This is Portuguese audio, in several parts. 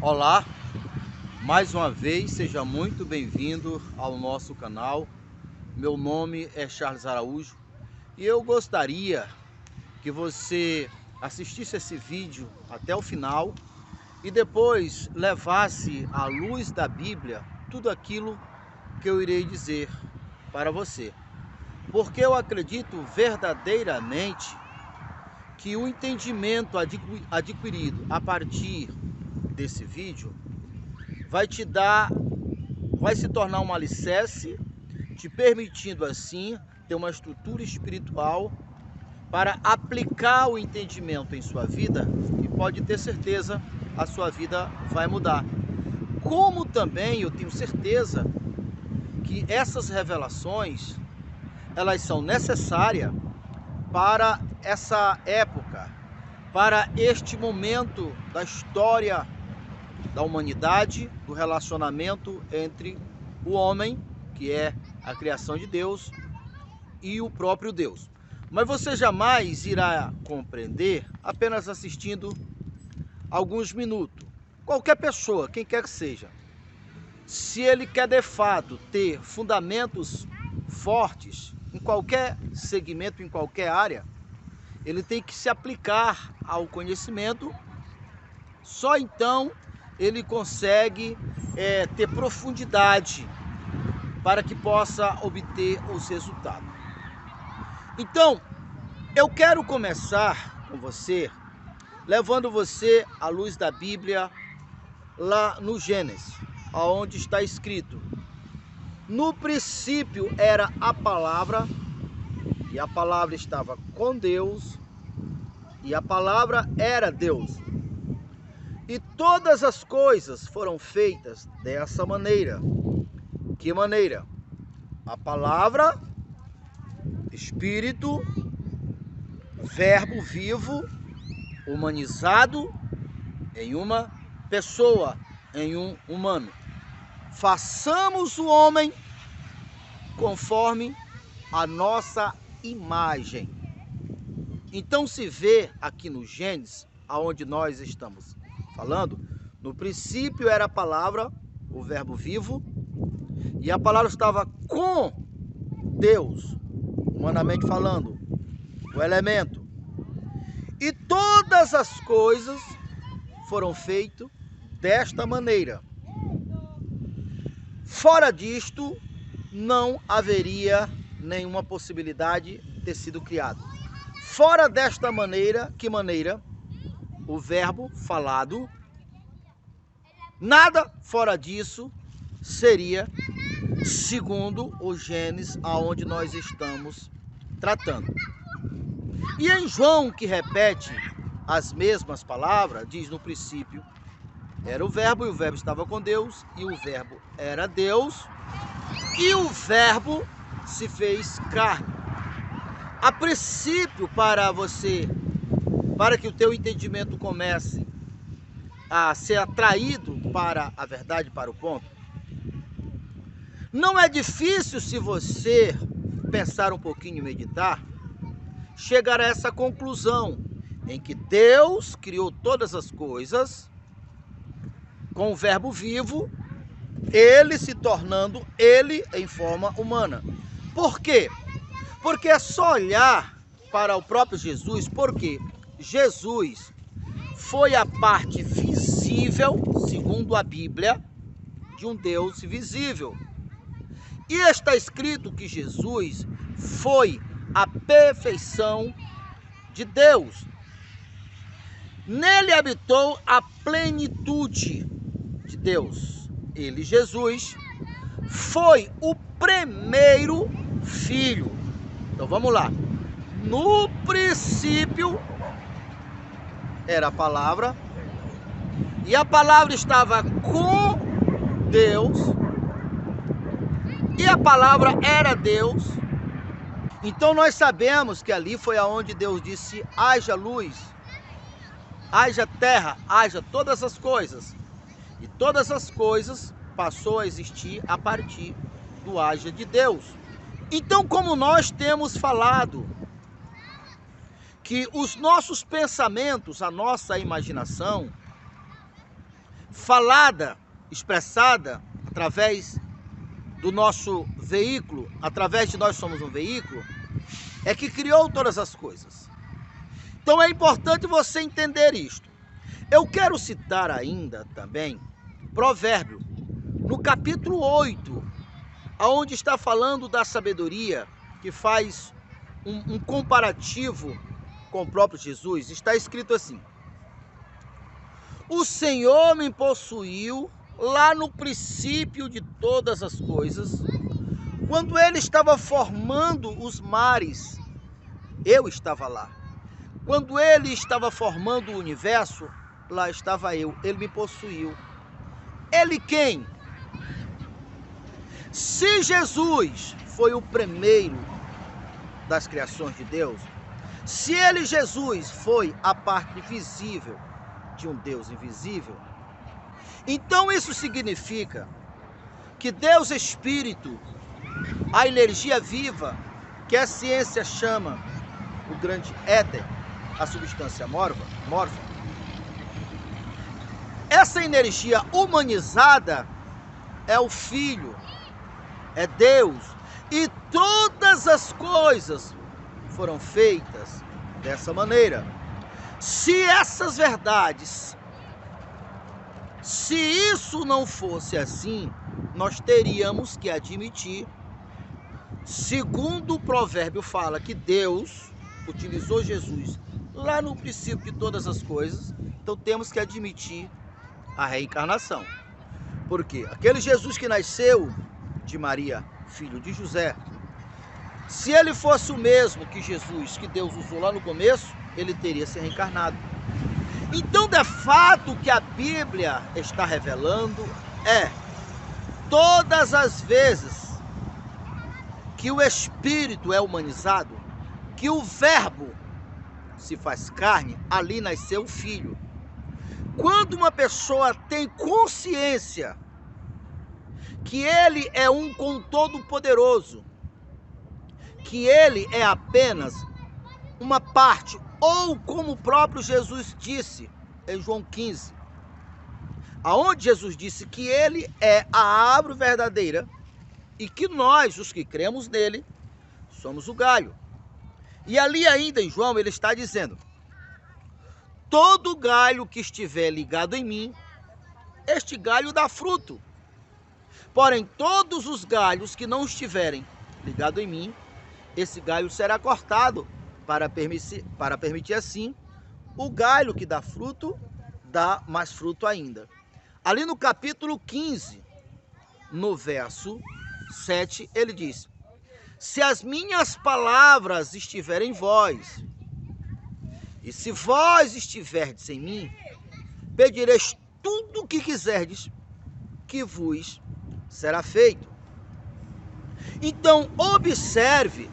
Olá, mais uma vez, seja muito bem-vindo ao nosso canal. Meu nome é Charles Araújo e eu gostaria que você assistisse esse vídeo até o final e depois levasse à luz da Bíblia tudo aquilo que eu irei dizer para você. Porque eu acredito verdadeiramente que o entendimento adquirido a partir desse vídeo vai se tornar um alicerce, te permitindo assim ter uma estrutura espiritual para aplicar o entendimento em sua vida, e pode ter certeza, a sua vida vai mudar. Como também eu tenho certeza que essas revelações, elas são necessárias para essa época, para este momento da história da humanidade, do relacionamento entre o homem, que é a criação de Deus, e o próprio Deus. Mas você jamais irá compreender apenas assistindo alguns minutos. Qualquer pessoa, quem quer que seja, se ele quer de fato ter fundamentos fortes em qualquer segmento, em qualquer área, ele tem que se aplicar ao conhecimento. Só então ele consegue ter profundidade para que possa obter os resultados. Então, eu quero começar com você, levando você à luz da Bíblia, lá no Gênesis, onde está escrito: no princípio era a palavra, e a palavra estava com Deus, e a palavra era Deus. E todas as coisas foram feitas dessa maneira. Que maneira? A palavra, Espírito, Verbo vivo, humanizado em uma pessoa, em um humano. Façamos o homem conforme a nossa imagem. Então se vê aqui no Gênesis, aonde nós estamos falando, no princípio era a palavra, o verbo vivo, e a palavra estava com Deus, humanamente falando, o elemento. E todas as coisas foram feitas desta maneira. Fora disto, não haveria nenhuma possibilidade de ter sido criado. Fora desta maneira, que maneira? O verbo falado, nada fora disso seria segundo o Gênesis, aonde nós estamos tratando. E em João, que repete as mesmas palavras, diz: no princípio era o verbo, e o verbo estava com Deus, e o verbo era Deus, e o verbo se fez carne. A princípio, para que o teu entendimento comece a ser atraído para a verdade, para o ponto, não é difícil, se você pensar um pouquinho e meditar, chegar a essa conclusão, em que Deus criou todas as coisas com o verbo vivo, ele se tornando ele em forma humana. Por quê? Porque é só olhar para o próprio Jesus, porque Jesus foi a parte visível, segundo a Bíblia, de um Deus visível. E está escrito que Jesus foi a perfeição de Deus. Nele habitou a plenitude de Deus. Ele, Jesus, foi o primeiro filho. Então vamos lá. No princípio era a palavra, e a palavra estava com Deus, e a palavra era Deus. Então nós sabemos que ali foi aonde Deus disse: haja luz, haja terra, haja todas as coisas. E todas as coisas passou a existir a partir do haja de Deus. Então, como nós temos falado, que os nossos pensamentos, a nossa imaginação, falada, expressada através do nosso veículo, através de nós somos um veículo, é que criou todas as coisas. Então é importante você entender isto. Eu quero citar ainda também Provérbio, no capítulo 8, onde está falando da sabedoria, que faz um comparativo com o próprio Jesus. Está escrito assim: o Senhor me possuiu lá no princípio de todas as coisas, quando Ele estava formando os mares, eu estava lá. Quando Ele estava formando o universo, lá estava eu. Ele me possuiu. Ele quem? Se Jesus foi o primeiro das criações de Deus, se Ele, Jesus, foi a parte visível de um Deus invisível, então isso significa que Deus Espírito, a energia viva, que a ciência chama o grande éter, a substância morfa, essa energia humanizada é o Filho, é Deus, e todas as coisas foram feitas dessa maneira. Se essas verdades, se isso não fosse assim, nós teríamos que admitir, segundo o provérbio fala, que Deus utilizou Jesus lá no princípio de todas as coisas, então temos que admitir a reencarnação. Porque aquele Jesus que nasceu de Maria, filho de José, se ele fosse o mesmo que Jesus que Deus usou lá no começo, ele teria se reencarnado. Então, de fato, o que a Bíblia está revelando é todas as vezes que o Espírito é humanizado, que o Verbo se faz carne, ali nasceu o Filho. Quando uma pessoa tem consciência que Ele é um com todo-poderoso, que Ele é apenas uma parte, ou como o próprio Jesus disse em João 15, aonde Jesus disse que Ele é a árvore verdadeira e que nós, os que cremos nele, somos o galho. E ali ainda em João ele está dizendo: todo galho que estiver ligado em mim, este galho dá fruto. Porém, todos os galhos que não estiverem ligados em mim, esse galho será cortado, para permitir assim o galho que dá fruto, dá mais fruto ainda. Ali no capítulo 15, no verso 7, ele diz: se as minhas palavras estiverem em vós, e se vós estiverdes em mim, pedireis tudo o que quiserdes, que vos será feito. Então, observe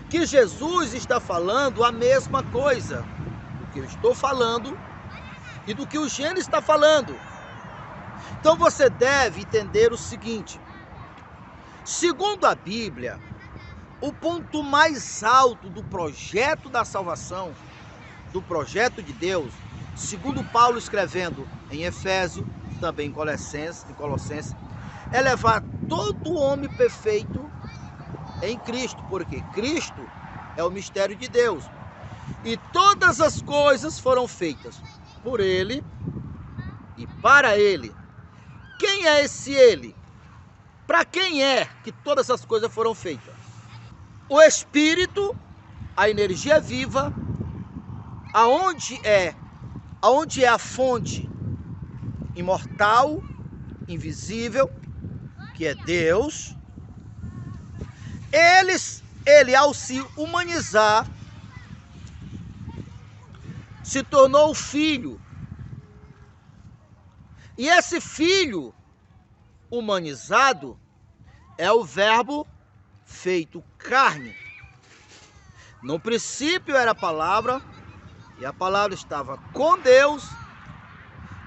que Jesus está falando a mesma coisa do que eu estou falando e do que o Gênesis está falando. Então você deve entender o seguinte: segundo a Bíblia, o ponto mais alto do projeto da salvação, do projeto de Deus, segundo Paulo escrevendo em Efésios, também em Colossenses, é levar todo homem perfeito em Cristo, porque Cristo é o mistério de Deus. E todas as coisas foram feitas por Ele e para Ele. Quem é esse Ele? Para quem é que todas as coisas foram feitas? O Espírito, a energia viva, aonde é a fonte imortal, invisível, que é Deus. Ele ao se humanizar, se tornou filho. E esse filho humanizado é o Verbo feito carne. No princípio era a palavra, e a palavra estava com Deus,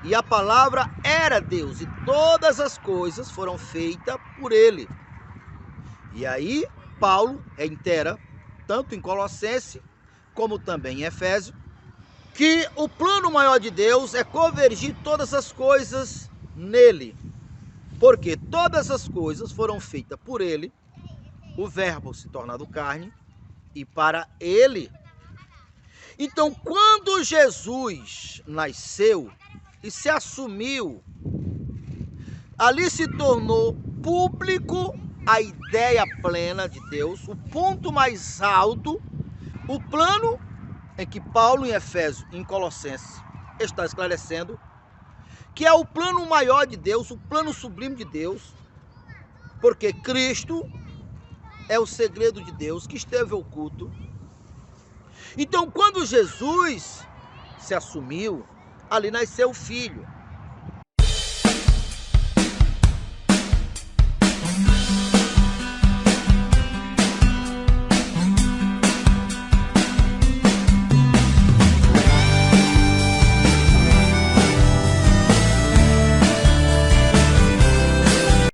e a palavra era Deus, e todas as coisas foram feitas por Ele. E aí Paulo reitera, tanto em Colossenses, como também em Efésios, que o plano maior de Deus é convergir todas as coisas nele. Porque todas as coisas foram feitas por ele, o verbo se tornado carne, e para ele. Então, quando Jesus nasceu e se assumiu, ali se tornou público a ideia plena de Deus, o ponto mais alto, o plano em que Paulo em Efésios, em Colossenses, está esclarecendo, que é o plano maior de Deus, o plano sublime de Deus, porque Cristo é o segredo de Deus que esteve oculto. Então, quando Jesus se assumiu, ali nasceu o Filho.